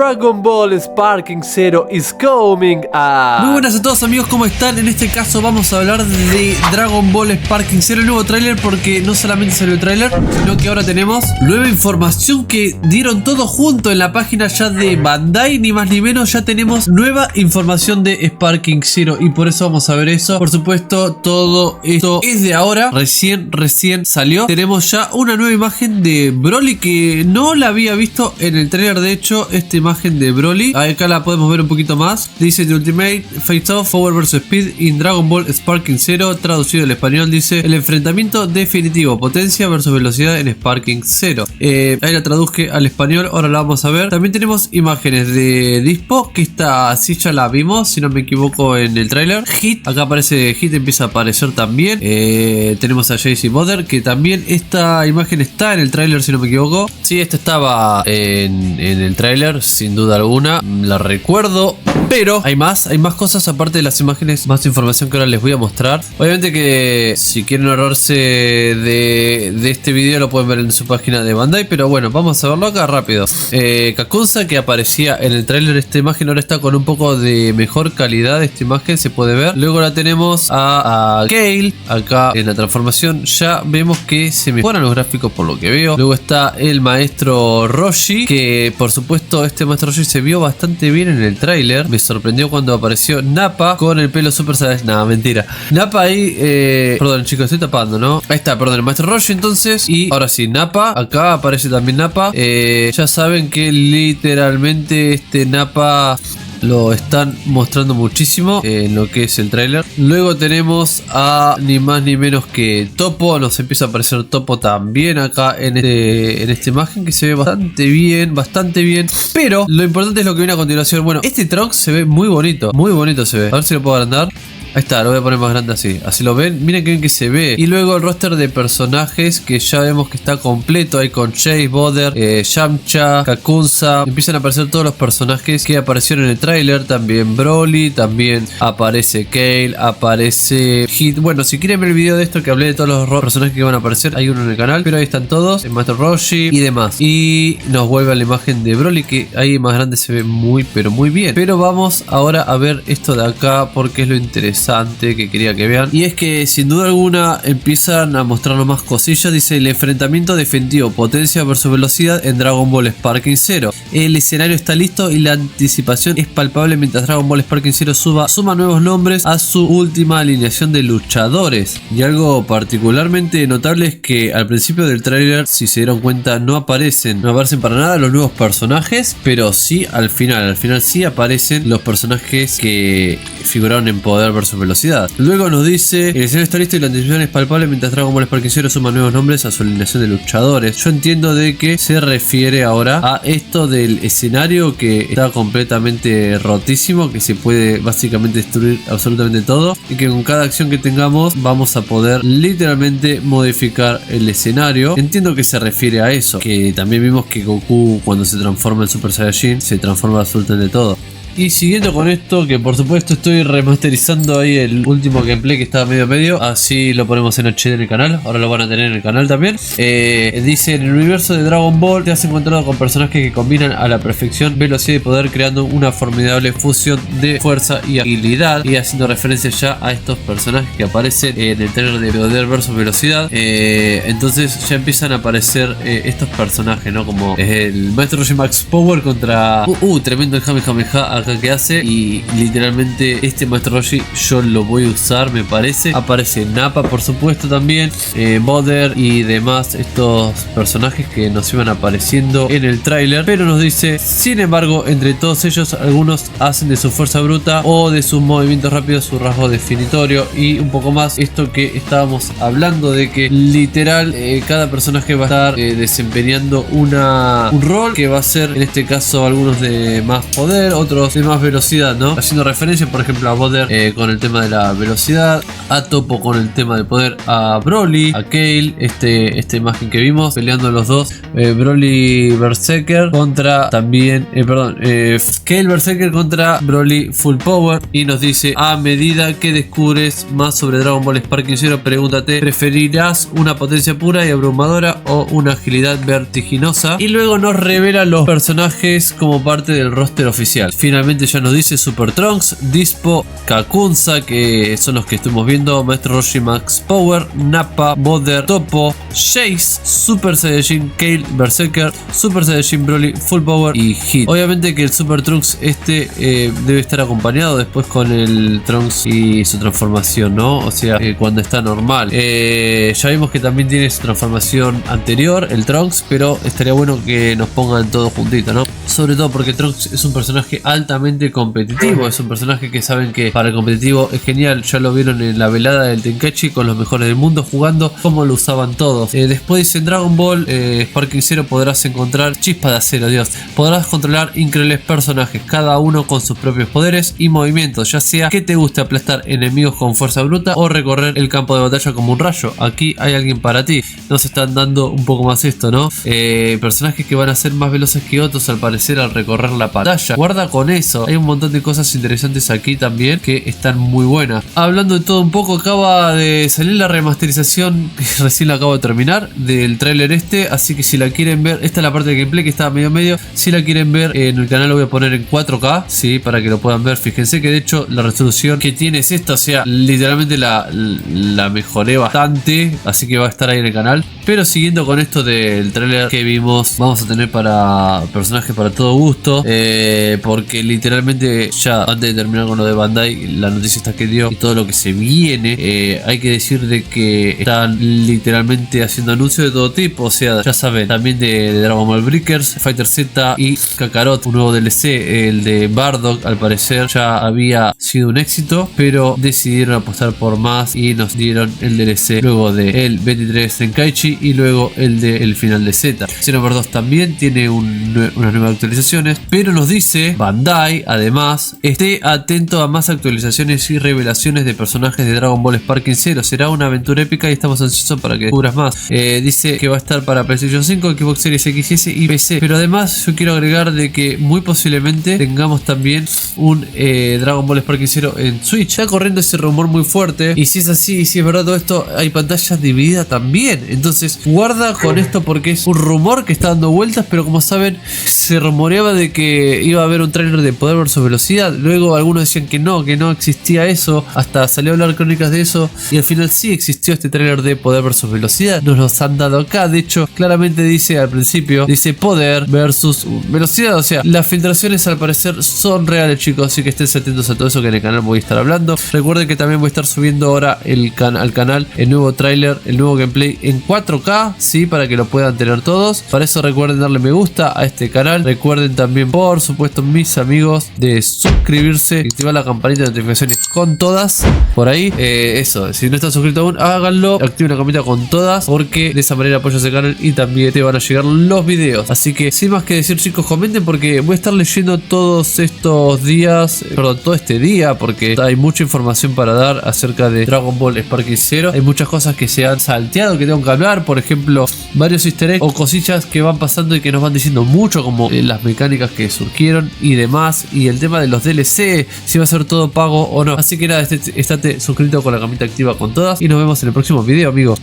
Dragon Ball Sparking Zero is coming a... Muy buenas a todos amigos, ¿cómo están? En este caso vamos a hablar de Dragon Ball Sparking Zero, el nuevo tráiler, porque no solamente salió el tráiler, sino que ahora tenemos nueva información que dieron todo junto en la página ya de Bandai, ni más ni menos. Ya tenemos nueva información de Sparking Zero y por eso vamos a ver eso. Por supuesto, todo esto es de ahora, recién salió. Tenemos ya una nueva imagen de Broly que no la había visto en el tráiler. De hecho, esta imagen de Broly, acá la podemos ver un poquito más. Dice The Ultimate Face Off Power vs Speed in Dragon Ball Sparking Zero. Traducido al español dice el enfrentamiento definitivo, potencia versus velocidad en Sparking Zero. Ahí la traduje al español, ahora la vamos a ver. También tenemos imágenes de Dispo, que esta sí ya la vimos, si no me equivoco, en el tráiler. Hit, acá aparece Hit, empieza a aparecer también. Tenemos a Jace y Mother, que también esta imagen está en el tráiler, si no me equivoco. Sí, esta estaba en el tráiler, sin duda alguna, la recuerdo. Pero hay más cosas aparte de las imágenes, más información que ahora les voy a mostrar. Obviamente que si quieren ahorrarse de este video lo pueden ver en su página de Bandai, pero bueno, vamos a verlo acá rápido. Kakunsa, que aparecía en el tráiler, esta imagen ahora está con un poco de mejor calidad. Esta imagen se puede ver. Luego la tenemos a Kale, acá en la transformación ya vemos que se mejoran los gráficos por lo que veo. Luego está el maestro Roshi, que por supuesto este maestro Roshi se vio bastante bien en el tráiler. Me sorprendió cuando apareció Nappa con el pelo super saiyan. Nada, mentira. Nappa ahí, perdón chicos, estoy tapando, ¿no? Ahí está, perdón, el maestro Roshi entonces. Y ahora sí, Nappa, acá aparece también Nappa. Ya saben que literalmente este Nappa lo están mostrando muchísimo en lo que es el tráiler. Luego tenemos a ni más ni menos que Toppo. Nos empieza a aparecer Toppo también acá en esta imagen, que se ve bastante bien. Pero lo importante es lo que viene a continuación. Bueno, este Trunks se ve muy bonito se ve. A ver si lo puedo agrandar. Ahí está, lo voy a poner más grande así lo ven, miren que bien que se ve. Y luego el roster de personajes que ya vemos que está completo. Hay con Chase, Boder, Yamcha, Kakunsa. Empiezan a aparecer todos los personajes que aparecieron en el tráiler. También Broly, también aparece Kale, aparece Hit. Bueno, si quieren ver el video de esto que hablé de todos los personajes que van a aparecer, hay uno en el canal, pero ahí están todos, el Master Roshi y demás. Y nos vuelve a la imagen de Broly, que ahí más grande se ve muy bien. Pero vamos ahora a ver esto de acá, porque es lo interesante que quería que vean, y es que sin duda alguna empiezan a mostrarnos más cosillas. Dice el enfrentamiento definitivo, potencia versus velocidad en Dragon Ball Sparking Zero. El escenario está listo y la anticipación es palpable mientras Dragon Ball Sparking Zero suma nuevos nombres a su última alineación de luchadores. Y algo particularmente notable es que al principio del tráiler, si se dieron cuenta, no aparecen para nada los nuevos personajes, pero sí al final sí aparecen los personajes que figuraron en Poder versus Velocidad. Luego nos dice el escenario está listo y la anticipación es palpable mientras Dragon Ball Sparking Zero suma nuevos nombres a su alineación de luchadores. Yo entiendo de que se refiere ahora a esto del escenario, que está completamente rotísimo, que se puede básicamente destruir absolutamente todo, y que con cada acción que tengamos vamos a poder literalmente modificar el escenario. Entiendo que se refiere a eso, que también vimos que Goku, cuando se transforma en Super Saiyajin, se transforma absolutamente todo. Y siguiendo con esto, que por supuesto estoy remasterizando ahí el último gameplay que estaba medio, así lo ponemos en HD en el canal, ahora lo van a tener en el canal también. Dice, en el universo de Dragon Ball te has encontrado con personajes que combinan a la perfección velocidad y poder, creando una formidable fusión de fuerza y agilidad. Y haciendo referencia ya a estos personajes que aparecen en el trailer de Poder versus Velocidad. Entonces ya empiezan a aparecer estos personajes, ¿no? Como el Maestro Roshi Max Power contra tremendo el Kamehameha acá que hace, y literalmente este Maestro Roshi yo lo voy a usar, me parece. Aparece Nappa por supuesto también, Boder y demás, estos personajes que nos iban apareciendo en el tráiler. Pero nos dice, sin embargo, entre todos ellos algunos hacen de su fuerza bruta o de sus movimientos rápidos su rasgo definitorio. Y un poco más esto que estábamos hablando, de que literal cada personaje va a estar desempeñando un rol que va a ser, en este caso, algunos de más poder, otros enemigos de más velocidad, ¿no? Haciendo referencia, por ejemplo, a Boder con el tema de la velocidad, a Topo con el tema de poder, a Broly, a Kale, esta imagen que vimos peleando los dos, Broly Berserker contra también, Kale Berserker contra Broly Full Power, y nos dice: a medida que descubres más sobre Dragon Ball Sparking Zero, pregúntate, ¿preferirás una potencia pura y abrumadora o una agilidad vertiginosa? Y luego nos revela los personajes como parte del roster oficial. Finalmente ya nos dice Super Trunks, Dispo, Kakunza, que son los que estuvimos viendo, Maestro Roshi Max Power, Nappa, Boder, Topo, Jace, Super Saiyajin Kale Berserker, Super Saiyajin Broly Full Power y Hit. Obviamente que el Super Trunks debe estar acompañado después con el Trunks y su transformación, ¿no? O sea, cuando está normal. Ya vimos que también tiene su transformación anterior, el Trunks, pero estaría bueno que nos pongan todo juntito, ¿no? Sobre todo porque Trunks es un personaje altamente competitivo, es un personaje que saben que para el competitivo es genial. Ya lo vieron en la velada del Tenkaichi con los mejores del mundo jugando, como lo usaban todos. Después dice: en Dragon Ball Sparking Zero podrás encontrar chispa de acero, Dios. Podrás controlar increíbles personajes, cada uno con sus propios poderes y movimientos, ya sea que te guste aplastar enemigos con fuerza bruta o recorrer el campo de batalla como un rayo. Aquí hay alguien para ti. Nos están dando un poco más esto, ¿no? Personajes que van a ser más veloces que otros al parecer al recorrer la pantalla. Guarda con eso. Hay un montón de cosas interesantes aquí también que están muy buenas. Hablando de todo un poco, acaba de salir la remasterización, recién la acabo de terminar, del tráiler así que si la quieren ver, esta es la parte de gameplay que estaba medio, si la quieren ver en el canal lo voy a poner en 4K, sí, para que lo puedan ver. Fíjense que de hecho la resolución que tiene es esta, o sea, literalmente la mejoré bastante, así que va a estar ahí en el canal. Pero siguiendo con esto del tráiler que vimos, vamos a tener para personajes para todo gusto, porque literalmente ya antes de terminar con lo de Bandai, la noticia está que dio y todo lo que se viene, hay que decir de que están literalmente haciendo anuncios de todo tipo, o sea, ya saben, también de Dragon Ball Breakers, Fighter Z y Kakarot, un nuevo DLC, el de Bardock, al parecer ya había sido un éxito, pero decidieron apostar por más y nos dieron el DLC luego de el 23 Tenkaichi y luego el de el final de Z. Xenoverse 2 también tiene unas nuevas actualizaciones, pero nos dice Bandai, además, esté atento a más actualizaciones y revelaciones de personajes de Dragon Ball Sparking Zero. Será una aventura épica y estamos ansiosos para que descubras más. Dice que va a estar para PlayStation 5, Xbox Series XS y PC, pero además yo quiero agregar de que muy posiblemente tengamos también un Dragon Ball Sparking Zero en Switch. Está corriendo ese rumor muy fuerte, y si es así y si es verdad todo esto, hay pantallas divididas también. Entonces guarda con esto porque es un rumor que está dando vueltas, pero como saben se rumoreaba de que iba a haber un trailer de poder versus velocidad. Luego algunos decían que no existía eso, hasta salió a hablar crónicas de eso, y al final sí existió este trailer de poder versus velocidad. Nos los han dado acá, de hecho claramente dice al principio, dice poder versus velocidad, o sea, las filtraciones al parecer son reales, chicos, así que estén atentos a todo eso que en el canal voy a estar hablando. Recuerden que también voy a estar subiendo ahora al canal el nuevo trailer, el nuevo gameplay en 4K, sí, para que lo puedan tener todos. Para eso recuerden darle me gusta a este canal. Recuerden también, por supuesto, mis amigos, de suscribirse, activar la campanita de notificaciones con todas por ahí. Eso, si no están suscritos aún, háganlo, activen la campanita con todas, porque de esa manera apoyas el canal y también te van a llegar los videos. Así que sin más que decir, chicos, comenten porque voy a estar leyendo todos estos días, todo este día, porque hay mucha información para dar acerca de Dragon Ball Sparking Zero. Hay muchas cosas que se han salteado que tengo que hablar, por ejemplo, varios easter eggs o cosillas que van pasando y que nos van diciendo mucho, como las mecánicas que surgieron y demás, y el tema de los DLC, si va a ser todo pago o no. Así que nada, estate suscrito con la campanita activa con todas y nos vemos en el próximo video, amigos.